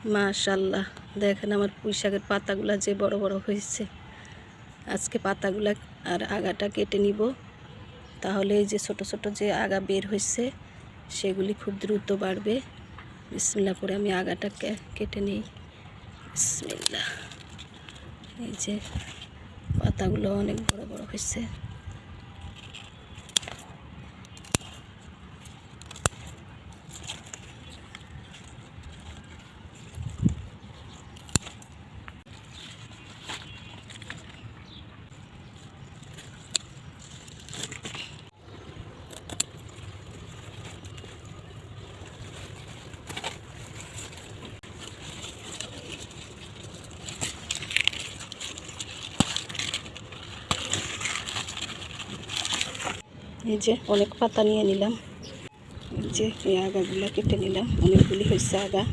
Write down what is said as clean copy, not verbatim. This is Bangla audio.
মাশাআল্লাহ, দেখেন আমার পুঁই শাকের পাতাগুলা যে বড় বড় হয়েছে। আজকে পাতাগুলা আর আগাটা কেটে নিব, তাহলে এই যে ছোট ছোট যে আগা বের হয়েছে সেগুলি খুব দ্রুত বাড়বে। বিসমিল্লাহ করে আমি আগাটা কেটে নিই। বিসমিল্লাহ। এই যে পাতাগুলো অনেক বড় বড় হয়েছে। এই যে অনেক পাতা নিয়ে নিলাম, এই যে এই আগাগুলা কেটে নিলাম, অনেকগুলি হয়েছে আগা।